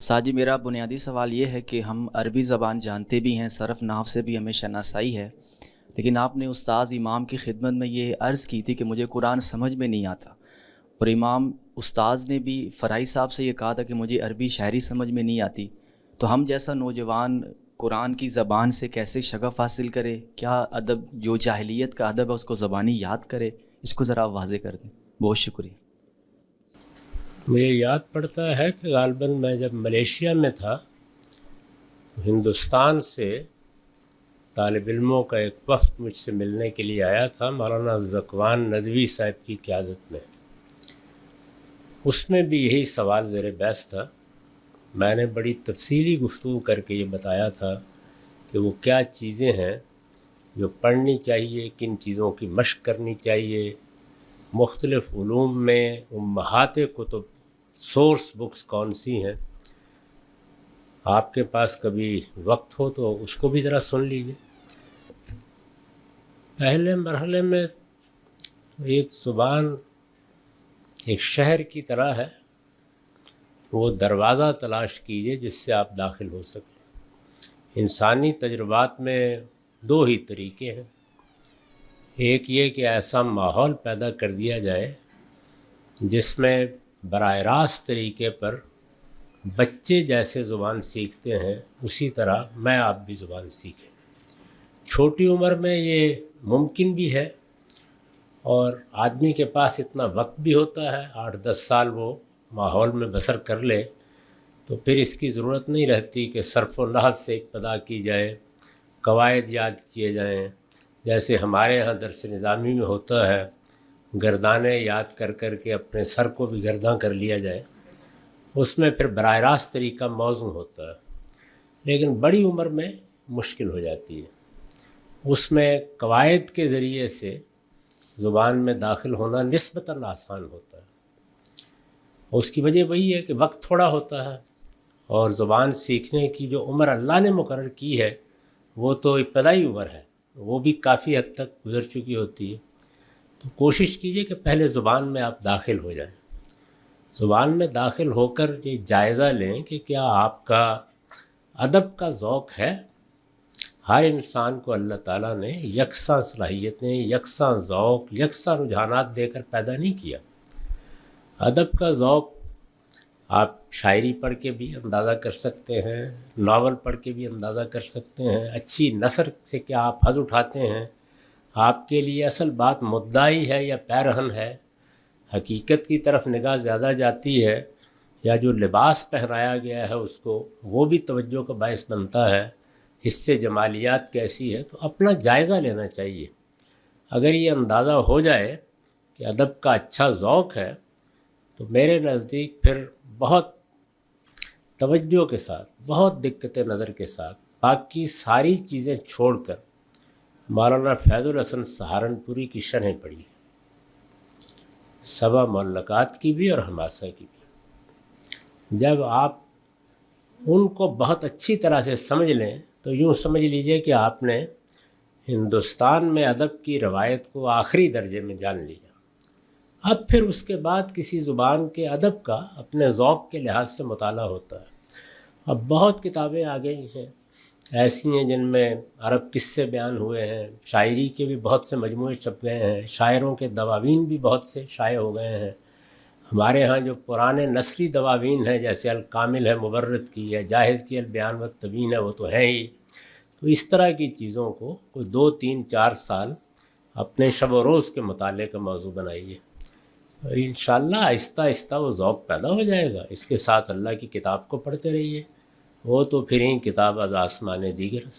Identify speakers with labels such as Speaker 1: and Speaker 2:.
Speaker 1: साजी मेरा बुनियादी सवाल ये है कि हम अरबी ज़बान जानते भी हैं, सरफ़ नाहव से भी हमें शनासाई है, लेकिन आपने उस्ताद इमाम की खिदमत में ये अर्ज़ की थी कि मुझे कुरान समझ में नहीं आता, और इमाम उस्ताद ने भी फ़राई साहब से ये कहा था कि मुझे अरबी शायरी समझ में नहीं आती। तो हम जैसा नौजवान कुरान की ज़बान से कैसे शगफ़ हासिल करे? क्या अदब जो जाहिलियत का अदब है उसको ज़बानी याद करे? इसको ज़रा आप वाज़ेह कर दें। बहुत शुक्रिया।
Speaker 2: मुझे याद पड़ता है कि ग़ालिबन मैं जब मलेशिया में था तो हिंदुस्तान से तालिब इल्मों का एक वफ़द मुझसे मिलने के लिए आया था, मौलाना ज़कवान नदवी साहब की क़यादत में। उसमें भी यही सवाल ज़ेर बहस था। मैंने बड़ी तफसीली गुफ्तगू करके ये बताया था कि वो क्या चीज़ें हैं जो पढ़नी चाहिए, किन चीज़ों की मशक़ करनी चाहिए, मुख्तलिफ़ उलूम में उम्महात कुतुब सोर्स बुक्स कौन सी हैं। आपके पास कभी वक्त हो तो उसको भी ज़रा सुन लीजिए। पहले मरहले में एक ज़ुबान एक शहर की तरह है, वो दरवाज़ा तलाश कीजिए जिससे आप दाखिल हो सकें। इंसानी तजुर्बात में दो ही तरीके हैं, एक ये कि ऐसा माहौल पैदा कर दिया जाए जिसमें बराह रास्त तरीके पर बच्चे जैसे ज़ुबान सीखते हैं उसी तरह मैं आप भी ज़ुबान सीखें। छोटी उम्र में ये मुमकिन भी है और आदमी के पास इतना वक्त भी होता है, 8-10 साल वो माहौल में बसर कर ले तो फिर इसकी ज़रूरत नहीं रहती कि सर्फ़ व नहव से इब्तिदा की जाए, कवायद याद किए जाएं। जैसे हमारे यहाँ दर्स निज़ामी में होता है, गर्दाने याद कर कर के अपने सर को भी गर्दां कर लिया जाए, उसमें फिर बराह रास्त तरीका मौज़ू होता है, लेकिन बड़ी उम्र में मुश्किल हो जाती है। उसमें कवायद के ज़रिए से ज़ुबान में दाखिल होना निस्बतन आसान होता है। उसकी वजह वही है कि वक्त थोड़ा होता है और ज़ुबान सीखने की जो उम्र अल्लाह ने मुकर्रर की है वो तो इब्तदाई उम्र है, वो भी काफ़ी हद तक गुज़र चुकी होती है। तो कोशिश कीजिए कि पहले ज़ुबान में आप दाखिल हो जाएं। ज़ुबान में दाखिल होकर ये जायज़ा लें कि क्या आपका अदब का ज़ौक़ है। हर इंसान को अल्लाह ताला ने यकसा सलाहियतें, यकसा ज़ौक़, यकसा रुझानात देकर पैदा नहीं किया। अदब का ज़ौक़ आप शायरी पढ़ के भी अंदाज़ा कर सकते हैं, नावल पढ़ के भी अंदाज़ा कर सकते हैं, अच्छी नसर से क्या आप हज़ उठाते हैं। आपके लिए असल बात मुद्दाई है या पैरहन है, हकीकत की तरफ निगाह ज़्यादा जाती है या जो लिबास पहनाया गया है उसको, वो भी तवज्जो का बायस बनता है। इससे जमालियात कैसी है, तो अपना जायज़ा लेना चाहिए। अगर ये अंदाज़ा हो जाए कि अदब का अच्छा ज़ौक़ है तो मेरे नज़दीक फिर बहुत तवज्जो के साथ, बहुत दिक्कत नज़र के साथ बाकी सारी चीज़ें छोड़कर मौलाना फैज़ुल हसन सहारनपुरी की शरह पढ़ी, सबा मुअल्लक़ात की भी और हमासा की भी। जब आप उनको बहुत अच्छी तरह से समझ लें तो यूँ समझ लीजिए कि आपने हिंदुस्तान में अदब की रवायत को आखिरी दर्जे में जान लिया। अब फिर उसके बाद किसी ज़ुबान के अदब का अपने ज़ौक़ के लिहाज से मुताला होता है। अब बहुत किताबें आ गई हैं ऐसी हैं जिनमें अरब किस्से बयान हुए हैं, शायरी के भी बहुत से मजमूए छप गए हैं, शायरों के दवावीन भी बहुत से शाये हो गए हैं। हमारे यहाँ जो पुराने नसरी दवावीन हैं जैसे अल कामिल है मुबर्रद की है, जाहिज़ की अल बयान व तबीन है, वो तो हैं ही। तो इस तरह की चीज़ों को कोई 2-3-4 साल अपने शब व रोज़ के मुताले का मौजू बनाइए, तो इंशाअल्लाह आहिस्ता आहिस्ता वो ज़ौक़ पैदा हो जाएगा। इसके साथ अल्लाह की किताब को पढ़ते रहिए, वो तो फिर ही किताब अज़ आसमाने दीगर।